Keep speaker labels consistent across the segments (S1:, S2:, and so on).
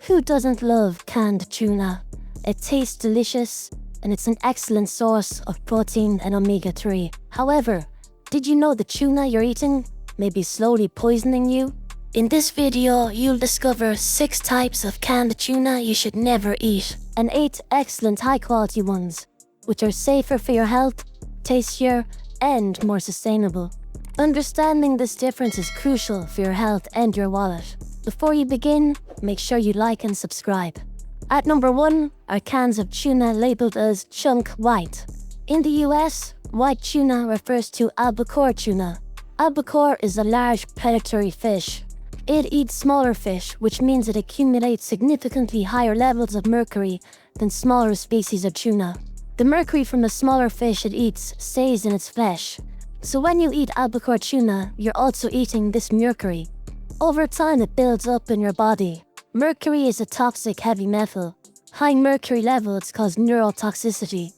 S1: Who doesn't love canned tuna? It tastes delicious, and it's an excellent source of protein and omega-3. However, did you know the tuna you're eating may be slowly poisoning you? In this video, you'll discover 6 types of canned tuna you should never eat, and 8 excellent high-quality ones, which are safer for your health, tastier, and more sustainable. Understanding this difference is crucial for your health and your wallet. Before you begin, make sure you like and subscribe. At number 1 are cans of tuna labeled as chunk white. In the US, white tuna refers to albacore tuna. Albacore is a large predatory fish. It eats smaller fish, which means it accumulates significantly higher levels of mercury than smaller species of tuna. The mercury from the smaller fish it eats stays in its flesh. So when you eat albacore tuna, you're also eating this mercury. Over time, it builds up in your body. Mercury is a toxic heavy metal. High mercury levels cause neurotoxicity.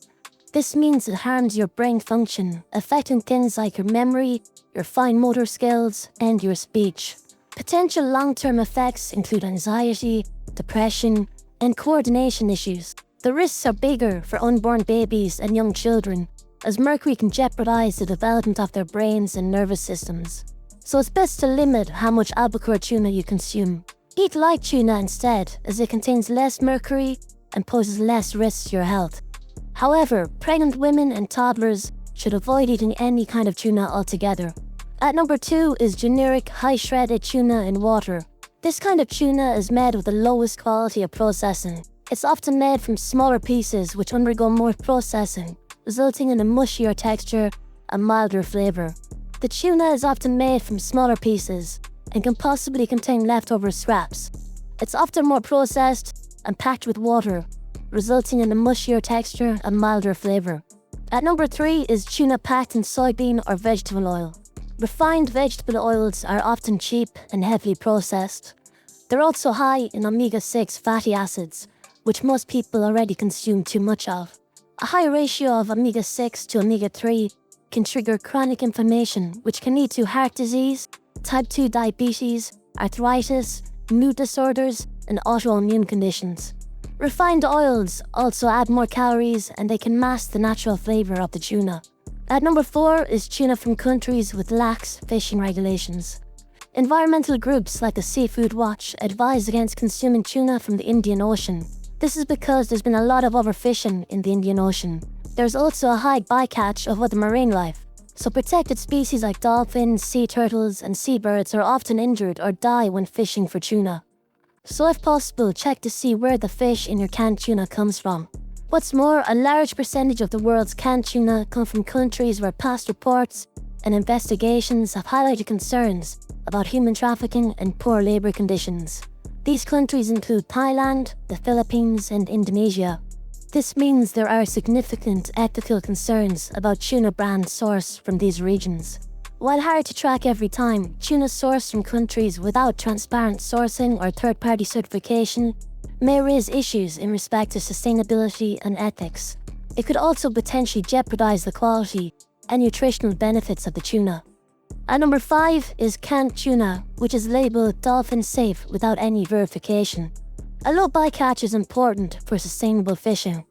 S1: This means it harms your brain function, affecting things like your memory, your fine motor skills, and your speech. Potential long-term effects include anxiety, depression, and coordination issues. The risks are bigger for unborn babies and young children, as mercury can jeopardize the development of their brains and nervous systems. So it's best to limit how much albacore tuna you consume. Eat light tuna instead, as it contains less mercury and poses less risks to your health. However, pregnant women and toddlers should avoid eating any kind of tuna altogether. At number 2 is generic high-shredded tuna in water. This kind of tuna is made with the lowest quality of processing. It's often made from smaller pieces which undergo more processing, resulting in a mushier texture and milder flavor. The tuna is often made from smaller pieces and can possibly contain leftover scraps. It's often more processed and packed with water, resulting in a mushier texture and milder flavor. At number 3 is tuna packed in soybean or vegetable oil. Refined vegetable oils are often cheap and heavily processed. They're also high in omega-6 fatty acids, which most people already consume too much of. A high ratio of omega-6 to omega-3 can trigger chronic inflammation, which can lead to heart disease, type 2 diabetes, arthritis, mood disorders, and autoimmune conditions. Refined oils also add more calories, and they can mask the natural flavor of the tuna. At number 4 is tuna from countries with lax fishing regulations. Environmental groups like the Seafood Watch advise against consuming tuna from the Indian Ocean. This is because there's been a lot of overfishing in the Indian Ocean. There's also a high bycatch of other marine life, so protected species like dolphins, sea turtles, and seabirds are often injured or die when fishing for tuna. So if possible, check to see where the fish in your canned tuna comes from. What's more, a large percentage of the world's canned tuna come from countries where past reports and investigations have highlighted concerns about human trafficking and poor labor conditions. These countries include Thailand, the Philippines, and Indonesia. This means there are significant ethical concerns about tuna brands sourced from these regions. While hard to track every time, tuna sourced from countries without transparent sourcing or third-party certification may raise issues in respect to sustainability and ethics. It could also potentially jeopardize the quality and nutritional benefits of the tuna. At number 5 is canned tuna, which is labeled dolphin safe without any verification. A low bycatch is important for sustainable fishing.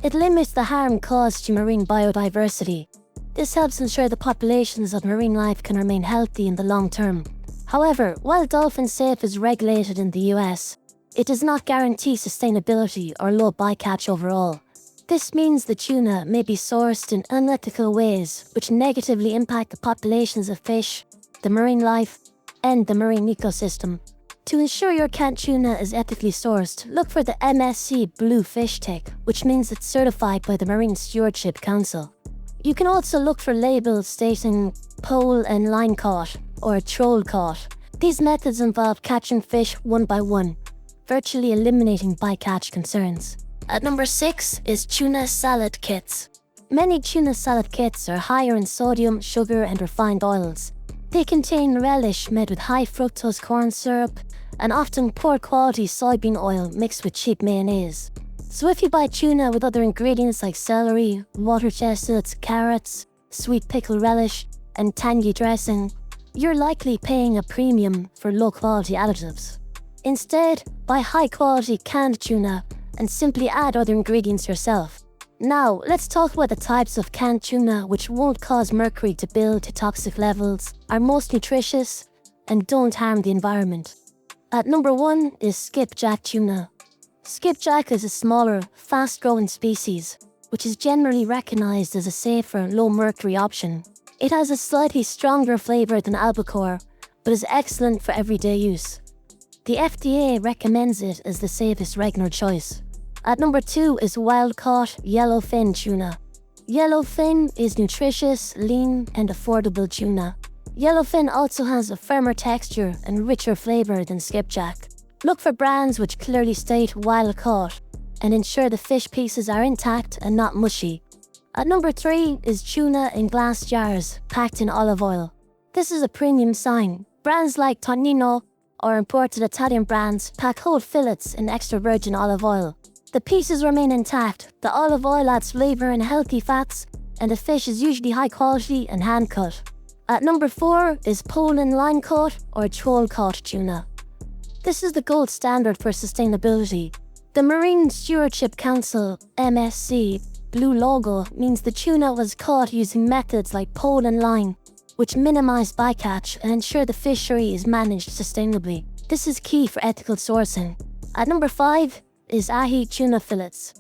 S1: It limits the harm caused to marine biodiversity. This helps ensure the populations of marine life can remain healthy in the long term. However, while dolphin safe is regulated in the US, it does not guarantee sustainability or low bycatch overall. This means the tuna may be sourced in unethical ways, which negatively impact the populations of fish, the marine life, and the marine ecosystem. To ensure your canned tuna is ethically sourced, look for the MSC Blue Fish Tick, which means it's certified by the Marine Stewardship Council. You can also look for labels stating pole and line caught or troll caught. These methods involve catching fish one by one, virtually eliminating bycatch concerns. At number 6 is tuna salad kits. Many tuna salad kits are higher in sodium, sugar, and refined oils. They contain relish made with high fructose corn syrup and often poor quality soybean oil mixed with cheap mayonnaise. So if you buy tuna with other ingredients like celery, water chestnuts, carrots, sweet pickle relish, and tangy dressing, you're likely paying a premium for low quality additives. Instead, buy high-quality canned tuna and simply add other ingredients yourself. Now, let's talk about the types of canned tuna which won't cause mercury to build to toxic levels, are most nutritious, and don't harm the environment. At number 1 is skipjack tuna. Skipjack is a smaller, fast-growing species, which is generally recognized as a safer, low-mercury option. It has a slightly stronger flavor than albacore, but is excellent for everyday use. The FDA recommends it as the safest regular choice. At number 2 is wild-caught yellowfin tuna. Yellowfin is nutritious, lean, and affordable tuna. Yellowfin also has a firmer texture and richer flavor than skipjack. Look for brands which clearly state wild-caught and ensure the fish pieces are intact and not mushy. At number 3 is tuna in glass jars packed in olive oil. This is a premium sign. Brands like Tonino or imported Italian brands pack whole fillets in extra virgin olive oil. The pieces remain intact, the olive oil adds flavor and healthy fats, and the fish is usually high quality and hand cut. At number 4 is Poland line caught or troll caught tuna. This is the gold standard for sustainability. The Marine Stewardship Council (MSC) blue logo means the tuna was caught using methods like pole and line, which minimize bycatch and ensure the fishery is managed sustainably. This is key for ethical sourcing. At number 5 is ahi tuna fillets.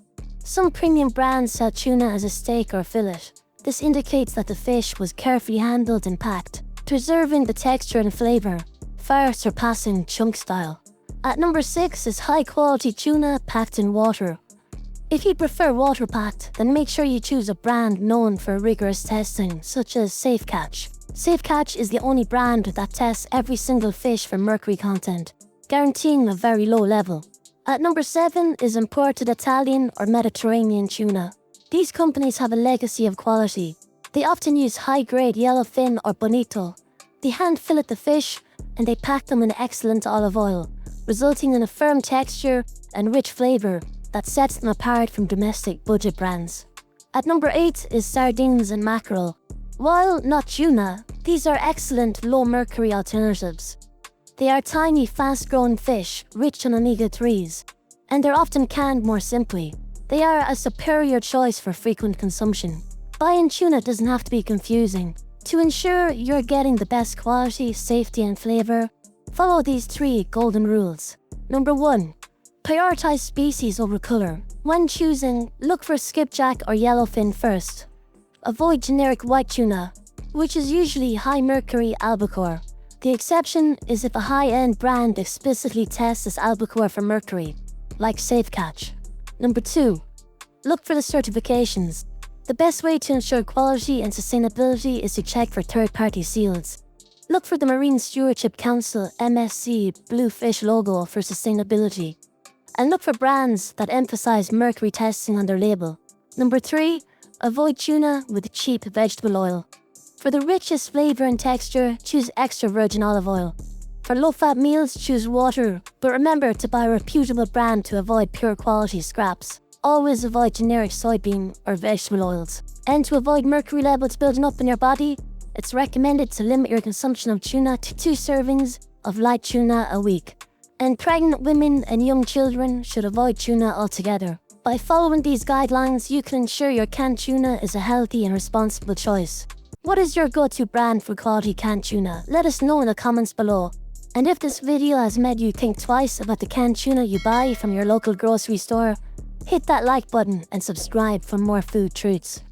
S1: Some premium brands sell tuna as a steak or fillet. This indicates that the fish was carefully handled and packed, preserving the texture and flavor, far surpassing chunk style. At number 6 is high-quality tuna packed in water. If you prefer water-packed, then make sure you choose a brand known for rigorous testing, such as Safe Catch. Safe Catch is the only brand that tests every single fish for mercury content, guaranteeing a very low level. At number 7 is imported Italian or Mediterranean tuna. These companies have a legacy of quality. They often use high-grade yellowfin or bonito. They hand-fillet the fish and they pack them in excellent olive oil, resulting in a firm texture and rich flavor that sets them apart from domestic budget brands. At number 8 is sardines and mackerel. While not tuna, these are excellent low-mercury alternatives. They are tiny, fast-growing fish, rich in omega-3s, and they're often canned more simply. They are a superior choice for frequent consumption. Buying tuna doesn't have to be confusing. To ensure you're getting the best quality, safety, and flavor, follow these 3 golden rules. Number 1. Prioritize species over color. When choosing, look for skipjack or yellowfin first. Avoid generic white tuna, which is usually high-mercury albacore. The exception is if a high-end brand explicitly tests as albacore for mercury, like Safe Catch. Number 2. Look for the certifications. The best way to ensure quality and sustainability is to check for third-party seals. Look for the Marine Stewardship Council (MSC) blue fish logo for sustainability. And look for brands that emphasize mercury testing on their label. Number 3. Avoid tuna with cheap vegetable oil. For the richest flavor and texture, choose extra virgin olive oil. For low-fat meals, choose water, but remember to buy a reputable brand to avoid poor quality scraps. Always avoid generic soybean or vegetable oils. And to avoid mercury levels building up in your body, it's recommended to limit your consumption of tuna to 2 servings of light tuna a week. And pregnant women and young children should avoid tuna altogether. By following these guidelines, you can ensure your canned tuna is a healthy and responsible choice. What is your go-to brand for quality canned tuna? Let us know in the comments below. And if this video has made you think twice about the canned tuna you buy from your local grocery store, hit that like button and subscribe for more food truths.